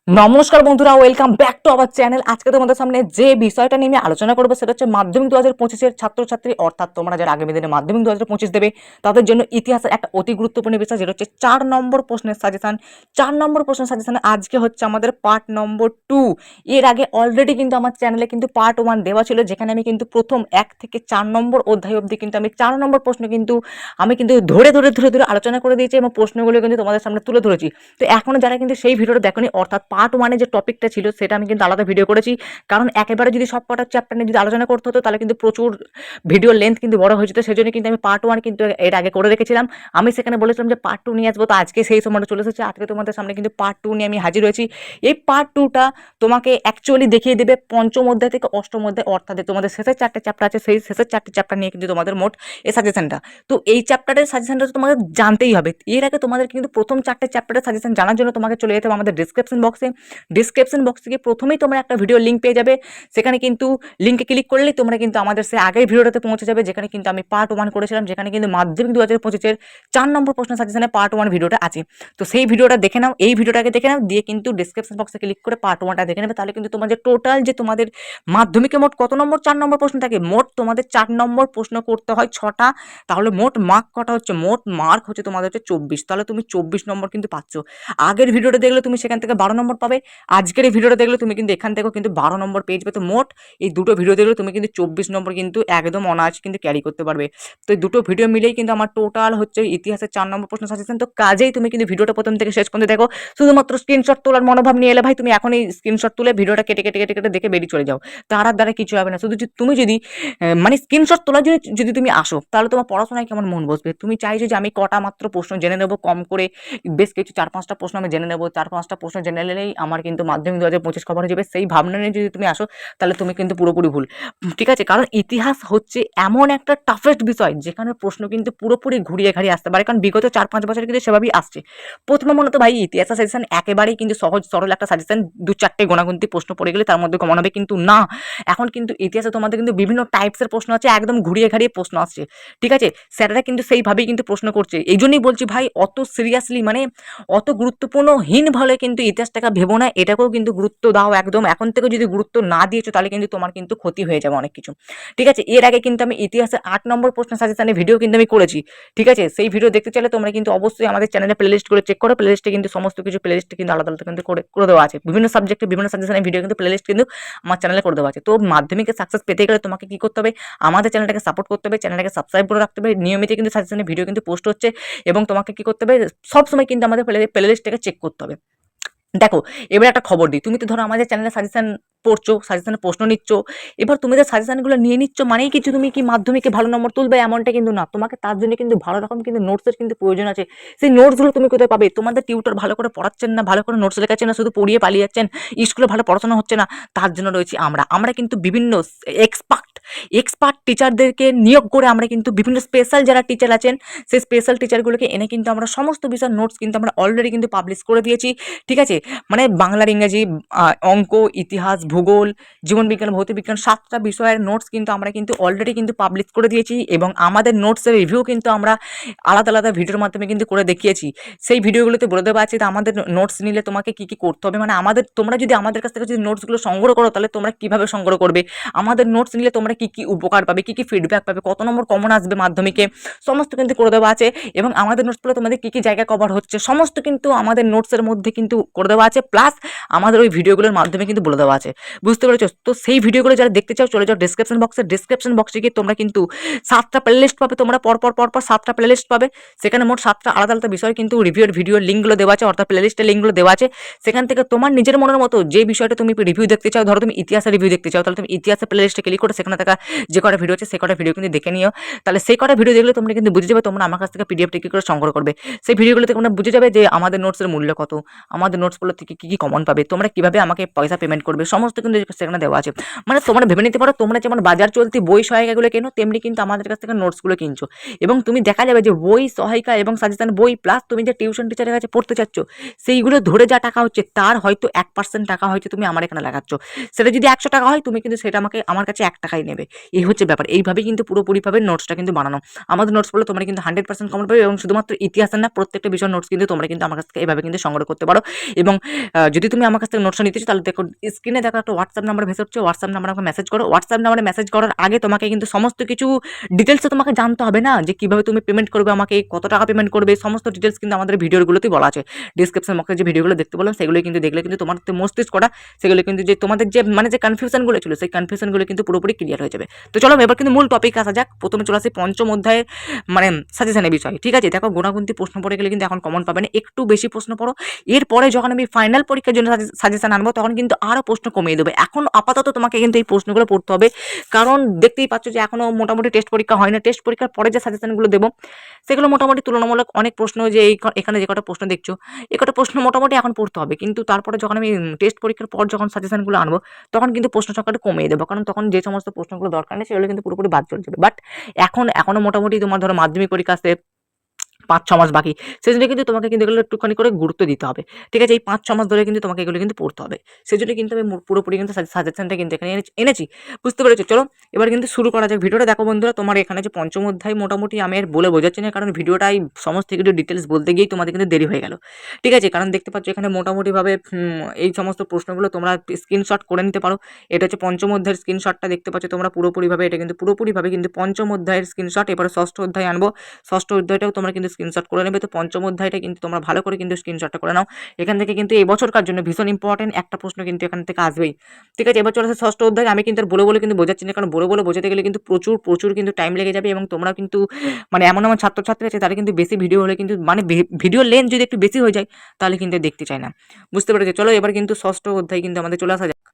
নমস্কার বন্ধুরা, welcome back to our channel. আজকে তোমাদের সামনে যে বিষয়টা নিয়ে আমি আলোচনা করবো সেটা হচ্ছে মাধ্যমিক 2025-এর ছাত্রছাত্রী, অর্থাৎ তোমরা যারা আগামী দিনে মাধ্যমিক 2025 দেবে তাদের জন্য ইতিহাসের একটা অতি গুরুত্বপূর্ণ বিষয়, যেটা হচ্ছে 4 নম্বর প্রশ্নের সাজেশন। 4 নম্বর প্রশ্নের সাজেশনে আজকে হচ্ছে আমাদের পার্ট নম্বর 2। এর আগে অলরেডি কিন্তু আমার চ্যানেলে কিন্তু পার্ট 1 দেওয়া ছিল, যেখানে আমি কিন্তু প্রথম 1 থেকে 4 নম্বর অধ্যায় অবধি কিন্তু আমি 4 নম্বর প্রশ্ন কিন্তু ধরে আলোচনা করে দিয়েছি এবং প্রশ্নগুলো কিন্তু তোমাদের সামনে তুলে ধরেছি। তো এখনো যারা কিন্তু সেই ভিডিওটা দেখোনি, অর্থাৎ পার্ট 1-এ যে টপিকটা ছিল সেটা আমি কিন্তু আলাদা ভিডিও করেছি, কারণ একেবারে যদি সব কটা চ্যাপ্টার নিয়ে যদি আলোচনা করতে হতো তাহলে কিন্তু প্রচুর ভিডিও লেন্থ কিন্তু বড় হয়ে যেত। সেজন্য কিন্তু আমি পার্ট 1 কিন্তু এর আগে করে রেখেছিলাম। আমি সেখানে বলেছিলাম যে পার্ট 2 নিয়ে আসবো, তো আজকে সেই সময়টা চলে এসেছে। আজকে তোমাদের সামনে কিন্তু পার্ট 2 নিয়ে আমি হাজির হয়েছি। এই পার্ট 2টা তোমাকে অ্যাকচুয়ালি দেখিয়ে দেবে পঞ্চম অধ্যায় থেকে অষ্টম অধ্যায়, অর্থাৎ তোমাদের শেষের 4টে চ্যাপ্টার আছে, সেই শেষের 4টে চ্যাপ্টার নিয়ে কিন্তু তোমাদের মোট এই সাজেশনটা। তো এই চ্যাপ্টারের সাজেশনটা তো তোমাদের জানতেই হবে। এর আগে তোমাদের কিন্তু প্রথম 4টে চ্যাপ্টারের সাজেশন জানার জন্য তোমাকে চলে যেতে হবে আমাদের ডিসক্রিপশন বক্সে। ডিসক্রিপশন বক্স থেকে প্রথমেই তোমরা একটা ভিডিও লিঙ্ক পেয়ে যাবে। সেখানে কিন্তু লিঙ্কে ক্লিক করলেই তোমরা কিন্তু আমাদের সেই আগের ভিডিওটাতে পৌঁছে যাবে, যেখানে কিন্তু আমি পার্ট 1 করেছিলাম, যেখানে কিন্তু মাধ্যমিক 2025-এর 4 নম্বর প্রশ্ন সাজেশনে পার্ট 1 ভিডিওটা আছে। তো সেই ভিডিওটা দেখে নাও, এই ভিডিওটাকে দেখে নাও, দিয়ে কিন্তু ডিসক্রিপশন বক্সে ক্লিক করে পার্ট 1টা দেখে নেবে। তাহলে কিন্তু তোমাদের টোটাল যে তোমাদের মাধ্যমিকে মোট কত নম্বর 4 নম্বর প্রশ্ন থাকে, মোট তোমাদের 4 নম্বর প্রশ্ন করতে হয় 6টা। তাহলে মোট মার্ক কটা হচ্ছে, মোট মার্ক হচ্ছে তোমাদের হচ্ছে 24। তাহলে তুমি 24 নম্বর কিন্তু পাচ্ছ। আগের ভিডিওটা দেখলে তুমি সেখান থেকে 12 নম্বর পাবে, আজকের এই ভিডিওটা দেখলে তুমি কিন্তু এখান থেকেও কিন্তু 12 নম্বর পেয়ে যাবে। তো মোট এই দুটো ভিডিও দেখলে তুমি কিন্তু 24 নম্বর কিন্তু একদম অনায়াসে কিন্তু ক্যারি করতে পারবে। তো এই দুটো ভিডিও মিলেই কিন্তু আমার টোটাল হচ্ছে ইতিহাসের 4 নম্বর প্রশ্ন সাজেশন। তো কাজেই তুমি কিন্তু ভিডিওটা প্রথম থেকে শেষ পর্যন্ত দেখো। শুধুমাত্র স্ক্রিনশট তোলার মনোভাব নিয়ে এলে ভাই তুমি এখনই স্ক্রিনশট তুলে ভিডিওটা কেটে কেটে কেটে কেটে দেখে বেরিয়ে চলে যাও, তার দ্বারা কিছু হবে না। শুধু তুমি যদি মানে স্ক্রিনশট তোলার জন্য যদি তুমি আসো, তাহলে তোমার পড়াশোনায় কেমন মন বসবে? তুমি চাইছো যে আমি কটা মাত্র প্রশ্ন জেনে নেবো কম করে, বেশ কিছু 4-5টা প্রশ্ন আমি জেনে নেবো, 4-5টা প্রশ্ন জেনে নিলেই আমার কিন্তু মাধ্যমিক 2025 কভার হয়ে যাবে, সেই ভাবনা নিয়ে যদি তুমি আসো তাহলে তুমি কিন্তু পুরোপুরি ভুল। ঠিক আছে? কারণ ইতিহাস হচ্ছে এমন একটা টাফেস্ট বিষয় যেখানে প্রশ্ন কিন্তু পুরোপুরি ঘুরিয়ে ঘাড়িয়ে আসতে পারে, কারণ বিগত 4-5 বছর কিন্তু সেভাবেই আসছে। প্রথমে মনে তো ভাই ইতিহাস সাজেশন একেবারেই কিন্তু সহজ সরল একটা সাজেশন, 2-4টে গোনাগুনতি প্রশ্ন পড়ে গেলে তার মধ্যে কমন হবে, কিন্তু না, এখন কিন্তু ইতিহাসে তোমাদের কিন্তু বিভিন্ন টাইপসের প্রশ্ন আছে, একদম ঘুরিয়ে ঘাড়িয়ে প্রশ্ন আসছে। ঠিক আছে? স্যারেরা কিন্তু সেইভাবেই কিন্তু প্রশ্ন করছে। এই জন্যই বলছি ভাই, অত সিরিয়াসলি মানে অত গুরুত্বপূর্ণহীন ভাবে কিন্তু ইতিহাসটাকে ভেবো না, এটাকেও কিন্তু গুরুত্ব দাও একদম। এখন থেকে যদি গুরুত্ব না দিয়েছো তাহলে কিন্তু তোমার কিন্তু ক্ষতি হয়ে যাবে অনেক কিছু। ঠিক আছে? এর আগে কিন্তু আমি ইতিহাসের 8 নম্বর প্রশ্ন সাজেশনের ভিডিও কিন্তু আমি করেছি। ঠিক আছে? সেই ভিডিও দেখতে চাইলে তোমরা কিন্তু অবশ্যই আমাদের চ্যানেলে প্লেলিস্ট করে চেক করো। প্লেলিস্টে কিন্তু সমস্ত কিছু প্লেলিস্টে কিন্তু আলাদা আলাদা কিন্তু করে দেওয়া আছে। বিভিন্ন সাবজেক্টে বিভিন্ন সাজেশনের ভিডিও কিন্তু প্লেলিস্ট কিন্তু আমার চ্যানেলে করে দেওয়া আছে। তো মাধ্যমিকে সাকসেস পেতে গেলে তোমাকে কি করতে হবে? আমাদের চ্যানেলটাকে সাপোর্ট করতে হবে, চ্যানেলটাকে সাবস্ক্রাইব করে রাখতে হবে। নিয়মিত কিন্তু সাজেশনের ভিডিও কিন্তু পোস্ট হচ্ছে, এবং তোমাকে কি করতে হবে? সবসময় কিন্তু আমাদের প্লেলিস্টটাকে চেক করতে হবে। দেখো, এবার একটা খবর দিই। তুমি তো ধরো আমাদের চ্যানেলে সাজেশন পড়ছো, সাজেশনে প্রশ্ন নিচ্ছ। এবার তুমি যে সাজেশনগুলো নিয়ে নিচ্ছ মানেই কিছু তুমি কি মাধ্যমিকে ভালো নম্বর তুলবে এমনটা কিন্তু না। তোমাকে তার জন্য কিন্তু ভালো রকম কিন্তু নোটসের কিন্তু প্রয়োজন আছে। সেই নোটসগুলো তুমি কোথায় পাবে? তোমাদের টিউটর ভালো করে পড়াচ্ছেন না, ভালো করে নোটস লেখাচ্ছেন না, শুধু পড়িয়ে পালিয়ে যাচ্ছেন, স্কুলে ভালো পড়াশোনা হচ্ছে না। তার জন্য রয়েছি আমরা। আমরা কিন্তু বিভিন্ন এক্সপার্ট এক্সপার্ট টিচারদেরকে নিয়োগ করে আমরা কিন্তু বিভিন্ন স্পেশাল যারা টিচার আছেন, সেই স্পেশাল টিচারগুলোকে এনে কিন্তু আমরা সমস্ত বিষয়ের নোটস কিন্তু আমরা অলরেডি কিন্তু পাবলিশ করে দিয়েছি। ঠিক আছে? মানে বাংলার, ইংরেজি, অঙ্ক, ইতিহাস, ভূগোল, জীবনবিজ্ঞান, ভৌতবিজ্ঞান 7টা বিষয়ের নোটস কিন্তু আমরা কিন্তু অলরেডি কিন্তু পাবলিশ করে দিয়েছি, এবং আমাদের নোটসের রিভিউ কিন্তু আমরা আলাদা আলাদা ভিডিওর মাধ্যমে কিন্তু করে দেখিয়েছি। সেই ভিডিওগুলোতে বলে দেওয়া আছে যে আমাদের নোটস নিলে তোমাকে কি কি করতে হবে, মানে তোমরা যদি আমাদের কাছ থেকে যদি নোটসগুলো সংগ্রহ করো তাহলে তোমরা কিভাবে সংগ্রহ করবে, আমাদের নোটস নিলে তোমরা কি কি উপকার পাবে, কি কি ফিডব্যাক পাবে, কত নম্বর কমন আসবে মাধ্যমিকে, সমস্ত কিন্তু করে দেওয়া আছে। এবং আমাদের নোটসগুলো তোমাদের কি কি জায়গা কভার হচ্ছে সমস্ত কিন্তু আমাদের নোটসের মধ্যে কিন্তু করে দেওয়া আছে, প্লাস আমাদের ওই ভিডিওগুলোর মাধ্যমে কিন্তু বলে দেওয়া আছে। বুঝতে পেরেছো? তো সেই ভিডিওগুলো যারা দেখতে চাও চলে যাও ডিসক্রিপশন বক্সে গিয়ে তোমরা কিন্তু 7টা প্লেলিস্ট পাবে, তোমরা পরপর 7টা প্লেলিস্ট পাবে। সেখানে মোট 7টা আলাদা আলাদা বিষয় কিন্তু রিভিউর ভিডিওর লিঙ্কগুলো দেওয়া আছে, অর্থাৎ প্লেলিস্টের লিঙ্কগুলো দেওয়া আছে। সেখান থেকে তোমার নিজের মনের মতো যে বিষয়টা তুমি রিভিউ দেখতে চাও, ধরো তুমি ইতিহাসের রিভিউ দেখতে চাও, তাহলে তুমি ইতিহাসের প্লেলিস্টে ক্লিক করে সেখানে থাকা যে কটা ভিডিও আছে সেই কটা ভিডিও কিন্তু দেখে নিও। তাহলে সেই কটা ভিডিও দেখলে তোমরা কিন্তু বুঝে যাবে, তোমরা আমার কাছ থেকে পিডিএফ টিকি করে সংগ্রহ করবে। সেই ভিডিওগুলোতে তোমরা বুঝে যাবে যে আমাদের নোটসের মূল্য কত, আমাদের নোটসগুলো থেকে কী কী কমন পাবে, তোমরা কিভাবে আমাকে পয়সা পেমেন্ট করবে, সমস্ত কিন্তু সেখানে দেওয়া আছে। মানে তোমরা ভেবে নিতে পারো তোমরা যেমন বাজার চলতি বই সহায়িকাগুলো কেনো, তেমনি কিন্তু আমাদের কাছ থেকে নোটসগুলো কিনছো, এবং তুমি দেখা যাবে যে বই সহায়িকা এবং সাজেশন বই প্লাস তুমি যে টিউশন টিচারের কাছে পড়তে চাচ্ছ, সেইগুলো ধরে যা টাকা হচ্ছে তার হয়তো 1% টাকা হয়তো তুমি আমার এখানে লাগাচ্ছ। সেটা যদি 100 টাকা হয় তুমি কিন্তু সেটা আমার কাছে 1 টাকাই নেবে। নেবে। এই হচ্ছে ব্যাপার। এইভাবেই কিন্তু পুরোপুরিভাবে নোটসটা কিন্তু বানানো। আমাদের নোটস পড়লে তোমরা কিন্তু 100% কমন পাবে এবং শুধুমাত্র ইতিহাসের না প্রত্যেকটা বিষয়ের নোটস কিন্তু তোমরা কিন্তু আমার কাছ থেকে এভাবে কিন্তু সংগ্রহ করতে পারো এবং যদি তুমি আমার কাছ থেকে নোটসটা নিতে চাও তাহলে দেখো স্ক্রিনে দেখো একটা হোয়াটসঅ্যাপ নাম্বার ভেসে হচ্ছে, হোয়াটসঅ্যাপ নাম্বারে আমাকে মেসেজ করো। হোয়াটসঅ্যাপ নাম্বারে মেসেজ করার আগে তোমাকে কিন্তু সমস্ত কিছু ডিটেইলসে তোমাকে জানতে হবে না যে কিভাবে তুমি পেমেন্ট করবে, আমাকে কত টাকা পেমেন্ট করবে, সমস্ত ডিটেইলস কিন্তু আমাদের ভিডিওগুলোতেই বলা আছে। ডেসক্রিপশন বক্সে যে ভিডিওগুলো দেখতে বললাম সেগুলো কিন্তু দেখলে কিন্তু তোমার যে মস্তিষ্কটা সেগুলো কিন্তু যে তোমাদের যে মানে যে কনফিউশনগুলো ছিল সেই কনফিউশনগুলো কিন্তু পুরোপুরি ক্লিয়ার হয়ে যাবে। তো চলো এবার কিন্তু মূল টপিক আসা যাক। প্রথমে চলে আসি পঞ্চম অধ্যায়ের মানে সাজেশনের বিষয়। ঠিক আছে, দেখো গোনাগুনতি প্রশ্ন পড়ে গেলে কিন্তু এখন কমন পাবে না, একটু বেশি প্রশ্ন পড়ো। এরপরে যখন আমি ফাইনাল পরীক্ষার জন্য সাজেশন আনবো তখন কিন্তু আরও প্রশ্ন কমিয়ে দেবে। এখন আপাতত তোমাকে কিন্তু এই প্রশ্নগুলো পড়তে হবে, কারণ দেখতেই পাচ্ছ যে এখনো মোটামুটি টেস্ট পরীক্ষা হয় না। টেস্ট পরীক্ষার পরে যে সাজেশনগুলো দেবো সেগুলো মোটামুটি তুলনামূলক অনেক প্রশ্ন, যে এখানে যে কটা প্রশ্ন দেখছো এই কটা প্রশ্ন মোটামুটি এখন পড়তে হবে, কিন্তু তারপরে যখন আমি টেস্ট পরীক্ষার পর যখন সাজেশনগুলো আনবো তখন কিন্তু প্রশ্ন সংখ্যাটা কমিয়ে দেবো, কারণ তখন যে সমস্ত প্রশ্নগুলো দরকার নেই সেগুলো কিন্তু পুরোপুরি বাদ চলে যাবে। বাট এখনো মোটামুটি তোমার ধরো মাধ্যমিক পরীক্ষা আসতে ৫-৬ মাস বাকি। সেজন্য কিন্তু তোমাকে কিন্তু এগুলো একটুখানি করে গুরুত্ব দিতে হবে। ঠিক আছে? এই ৫-৬ মাস ধরে কিন্তু তোমাকে এগুলো কিন্তু পড়তে হবে। সেজন্য কিন্তু আমি পুরোপুরি কিন্তু সাজেশনটা কিন্তু এখানে এনেছি। বুঝতে পেরেছো? চলো এবার কিন্তু শুরু করা যাক। ভিডিওটা দেখো বন্ধুরা, তোমার এখানে যে পঞ্চম অধ্যায় মোটামুটি আমি আর বলে বোঝাচ্ছি না, কারণ ভিডিওটাই সমস্ত কিছু ডিটেইলস বলতে গিয়েই তোমাদের কিন্তু দেরি হয়ে গেল। ঠিক আছে? কারণ দেখতে পাচ্ছ এখানে মোটামুটিভাবে এই সমস্ত প্রশ্নগুলো তোমরা স্ক্রিনশট করে নিতে পারো। এটা হচ্ছে পঞ্চম অধ্যায়ের স্ক্রিনশটটা দেখতে পাচ্ছ তোমরা পুরোপুরিভাবে, এটা কিন্তু পুরোপুরিভাবে কিন্তু পঞ্চম অধ্যায়ের স্ক্রিনশট। এবারে ষষ্ঠ অধ্যায় আনবো। ষষ্ঠ অধ্যায়টাও তোমরা কিন্তু স্ক্রিনশট করে নেবে। তো পঞ্চম অধ্যায়টা কিন্তু তোমরা ভালো করে কিন্তু স্ক্রিনশটটা করে নাও। এখান থেকে কিন্তু এই বছরকার জন্য ভীষণ ইম্পর্টেন্ট একটা প্রশ্ন কিন্তু এখান থেকে আসবেই। ঠিক আছে? এবার চলে আসে ষষ্ঠ অধ্যায়। আমি কিন্তু আর বলে কিন্তু বোঝাচ্ছি না, কারণ বলে বোঝাতে গেলে কিন্তু প্রচুর কিন্তু টাইম লেগে যাবে এবং তোমরা কিন্তু মানে এমন ছাত্রছাত্রী আছে তারা কিন্তু বেশি ভিডিও হলে কিন্তু মানে ভিডিও লেন্থ যদি একটু বেশি হয়ে যায় তাহলে কিন্তু দেখতে চায় না। বুঝতে পেরেছো? চলো এবার কিন্তু ষষ্ঠ অধ্যায় কিন্তু আমাদের চলে আসা যাক।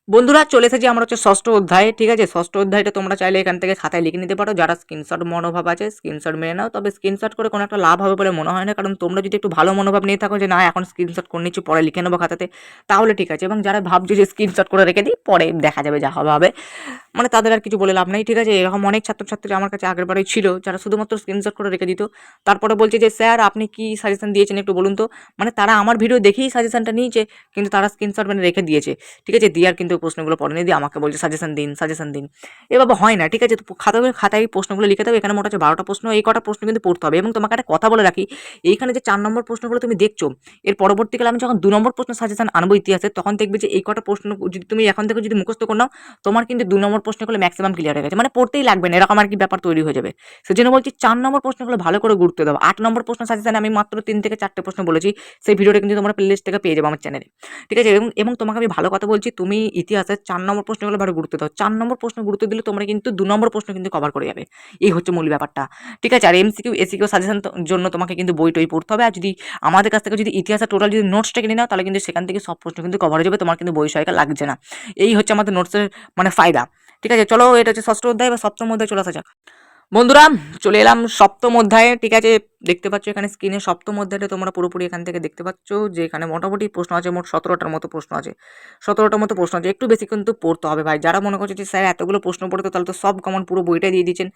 বন্ধুরা চলে এসেছি আমরা হচ্ছে ষষ্ঠ অধ্যায়ে। ঠিক আছে, ষষ্ঠ অধ্যায়টা তোমরা চাইলে এখান থেকে খাতায় লিখে নিতে পারো। যারা স্ক্রিনশট মনোভাব আছে স্ক্রিনশট মেনে নাও, তবে স্ক্রিনশট করে কোনো একটা লাভ হবে বলে মনে হয় না, কারণ তোমরা যদি একটু ভালো মনোভাব নিয়ে থাকো যে না এখন স্ক্রিনশট করে নিচ্ছি পরে লিখে নেবো খাতাতে, তাহলে ঠিক আছে। এবং যারা ভাবছো যে স্ক্রিনশট করে রেখে দিই পরে দেখা যাবে যা হবে হবে, মানে তাদের আর কিছু বলে লাভ নেই। ঠিক আছে, এরকম অনেক ছাত্রছাত্রী আমার কাছে আগের বারেই ছিল যারা শুধুমাত্র স্ক্রিনশট করে রেখে দিত, তারপরে বলছে যে স্যার আপনি কি সাজেশন দিয়েছেন একটু বলুন তো। মানে তারা আমার ভিডিও দেখেই সাজেশনটা নিয়েছে কিন্তু তারা স্ক্রিনশট মানে রেখে দিয়েছে। ঠিক আছে, দিয়ে আর কিন্তু প্রশ্নগুলো পড়েনি, দিয়ে আমাকে বলছে সাজেশন দিন। এভাবে হয় না। ঠিক আছে, তো খাতায় প্রশ্নগুলো লিখে দেবে। এখানে মোট হচ্ছে 12টা প্রশ্ন, এই কটা প্রশ্ন কিন্তু পড়তে হবে। এবং তোমাকে একটা কথা বলে রাখি, এইখানে যে 4 নম্বর প্রশ্নগুলো তুমি দেখছো এর পরবর্তীকালে আমি যখন 2 নম্বর প্রশ্ন সাজেশন আনবো ইতিহাসে, তখন দেখবে যে এই কটা প্রশ্ন যদি তুমি এখন থেকে যদি মুখস্থ করে নাও তোমার কিন্তু 2 নম্বর প্রশ্নগুলো ম্যাক্সিমাম ক্লিয়ার হয়ে গেছে, মানে পড়তেই লাগবে না এরকম আর কি ব্যাপার তৈরি হয়ে যাবে। সেজন্য বলছি 4 নম্বর প্রশ্নগুলো ভালো করে গুরুত্ব দাও। 8 নম্বর প্রশ্ন সাজেশনে আমি মাত্র 3 থেকে 4টে প্রশ্ন বলেছি, সেই ভিডিওটা কিন্তু তোমরা প্লেলিস্ট থেকে পেয়ে যাবে আমার চ্যানেলে। ঠিক আছে, এবং তোমাকে আমি ভালো কথা বলছি, তুমি ইতিহাসের 4 নম্বর প্রশ্নগুলো ভালো গুরুত্ব দাও। 4 নম্বর প্রশ্ন গুরুত্ব দিলে তোমরা কিন্তু 2 নম্বর প্রশ্ন কিন্তু কভার করে যাবে। এই হচ্ছে মূল ব্যাপারটা। ঠিক আছে, আর এমসিকিউ এসিকিউ সাজেশন জন্য তোমাকে কিন্তু বই টই পড়তে হবে। আর যদি আমাদের কাছ থেকে যদি ইতিহাসের টোটাল যদি নোটসটা কিনে নাও তাহলে কিন্তু সেখান থেকে সব প্রশ্ন কিন্তু কভার হয়ে যাবে, তোমার কিন্তু বই সহায়িকা লাগছে না। এই হচ্ছে আমাদের নোটসের মানে ফায়দা। ঠিক আছে, চলো এটা হচ্ছে ষষ্ঠ অধ্যায় বা সপ্তম অধ্যায় চলে আসা যাক। বন্ধুরা চলে এলাম সপ্তম অধ্যায়ে। ঠিক আছে, দেখতে পাচ্ছ এখানে স্ক্রিনে সপ্তম অধ্যায়টা তোমরা পুরোপুরি এখান থেকে দেখতে পাচ্ছ যে এখানে মোটামুটি প্রশ্ন আছে, মোট 17টার মতো প্রশ্ন আছে। 17টার মতো প্রশ্ন আছে, একটু বেশি কিন্তু পড়তে হবে ভাই। যারা মনে করছে যে স্যার এতগুলো প্রশ্ন পড়তো তাহলে তো সব কমন পুরো বইটা দিয়ে দিচ্ছেন,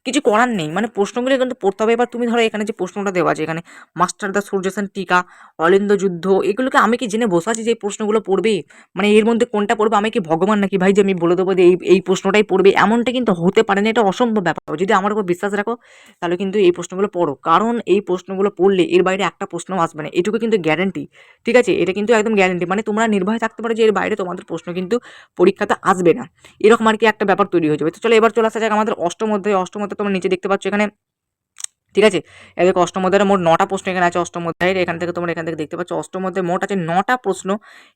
কিছু করার নেই, মানে প্রশ্নগুলো কিন্তু পড়তে হবে। এবার তুমি ধরো এখানে যে প্রশ্নটা দেওয়া আছে এখানে মাস্টার দা সূর্য সেন টিকা, অলিন্দ যুদ্ধ, এগুলোকে আমি কি জেনে বসে আছি যে এই প্রশ্নগুলো পড়বে? মানে এর মধ্যে কোনটা পড়বে? আমি কি ভগবান নাকি ভাই যে আমি বলে দেবো যে এই প্রশ্নটাই পড়বে? এমনটা কিন্তু হতে পারে না, এটা অসম্ভব ব্যাপার। যদি আমার উপর বিশ্বাস রাখো তাহলে কিন্তু এই প্রশ্নগুলো পড়ো, কারণ এই প্রশ্নগুলো পড়লে এর বাইরে একটা প্রশ্ন আসবে না, এটুকু কিন্তু গ্যারান্টি। ঠিক আছে, এটা কিন্তু একদম গ্যারান্টি, মানে তোমরা নির্ভয়ে থাকতে পারো যে এর বাইরে তোমাদের প্রশ্ন কিন্তু পরীক্ষাতে আসবে না, এরকম আর কি একটা ব্যাপার তৈরি হয়ে যাবে। তো চলো এবার চলে আসা যাক আমাদের অষ্টম অধ্যায়। অষ্টম অধ্যায় তোমরা নিচে দেখতে পাচ্ছ এখানে। ঠিক আছে, এদের অষ্টম অধ্যায়ের মোট 9টা প্রশ্ন এখানে আছে। অষ্টম অধ্যায়ের এখান থেকে তোমরা এখান থেকে দেখতে পাচ্ছ অষ্টম অধ্যায়ে মোট আছে 9টা প্রশ্ন।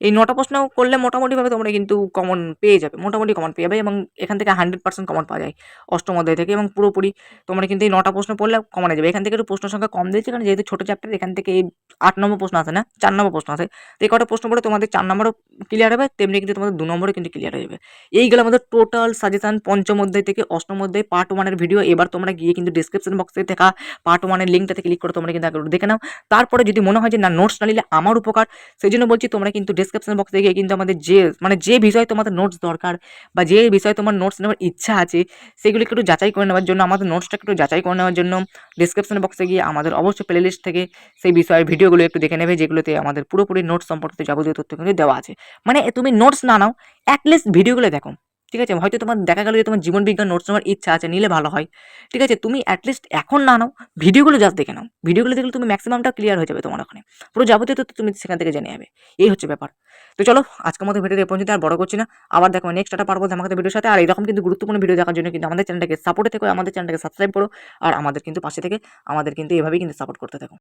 এই 9টা প্রশ্ন করলে মোটামুটিভাবে তোমরা কিন্তু কমন পেয়ে যাবে, মোটামুটি কমন পেয়ে যাবে এবং এখান থেকে 100% কমন পাওয়া যায় অষ্টম অধ্যায় থেকে। এবং পুরোপুরি তোমরা কিন্তু এই 9টা প্রশ্ন পড়লে কমন হয়ে যাবে। এখান থেকে একটু প্রশ্ন সংখ্যা কম দিয়েছে কারণ যেহেতু ছোটো চ্যাপ্টার, এখান থেকে এই 8 নম্বর প্রশ্ন আসে না, 4 নম্বর প্রশ্ন আসে। তো এই কটা প্রশ্ন পড়ে তোমাদের 4 নম্বরও ক্লিয়ার হবে, তেমনি কিন্তু তোমাদের 2 নম্বরও কিন্তু ক্লিয়ার হয়ে যাবে। এইগুলো আমাদের টোটাল সাজেশন পঞ্চম অধ্যায় থেকে অষ্টম অধ্যায় পার্ট 1 এর ভিডিও। এবার তোমরা গিয়ে কিন্তু ডিসক্রিপশন বক্সে দেখা পার্ট 1 এর লিঙ্কটাতে ক্লিক করে তোমরা কিন্তু একবার দেখে নাও। তারপরে যদি মনে হয় যে না নোটস না নিলে আমার উপকার, সেই জন্য বলছি তোমরা কিন্তু ডিসক্রিপশন বক্সে গিয়ে কিন্তু আমাদের যে বিষয়ে তোমাদের নোটস দরকার বা যে বিষয়ে তোমার নোটস নেওয়ার ইচ্ছা আছে সেগুলিকে একটু যাচাই করে নেওয়ার জন্য, আমাদের নোটসটাকে একটু যাচাই করে নেওয়ার জন্য ডিসক্রিপশন বক্সে গিয়ে আমাদের অবশ্যই প্লেলিস্ট থেকে সেই বিষয়ের ভিডিওগুলো একটু দেখে নেবে, যেগুলোতে আমাদের পুরোপুরি নোটস সম্পর্কিত যাবতীয় তথ্য কিন্তু দেওয়া আছে। মানে তুমি নোটস না নাও, অ্যাটলিস্ট ভিডিওগুলো দেখো। ঠিক আছে? হয়তো তোমার দেখা গেল যে তোমার জীবন বিজ্ঞান নোটস নেওয়ার ইচ্ছা আছে, নিলে ভালো হয়। ঠিক আছে? তুমি অ্যাটলিস্ট এখন না নাও, ভিডিওগুলো জাস্ট দেখে নাও। ভিডিওগুলো দেখলে তুমি ম্যাক্সিমামটা ক্লিয়ার হয়ে যাবে তোমার ওখানে। পুরো যাবতীয় তথ্য তুমি সেখান থেকে জেনে যাবে। এই হচ্ছে ব্যাপার। তো চলো আজকের মতো ভিডিওটা এই পর্যন্ত, আর বড় করছি না। আবার দেখো নেক্সট একটা পারবো ধামাকাদার ভিডিওর সাথে। আর এরকম কিন্তু গুরুত্বপূর্ণ ভিডিও দেখার জন্য কিন্তু আমাদের চ্যানেলটাকে সাপোর্টে থেকো, আমাদের চ্যানেলটাকে সাবস্ক্রাইব করো। আর আমাদের কিন্তু পাশে থেকে আমাদের কিন্তু এভাবেই কিন্তু সাপোর্ট করতে থাকো।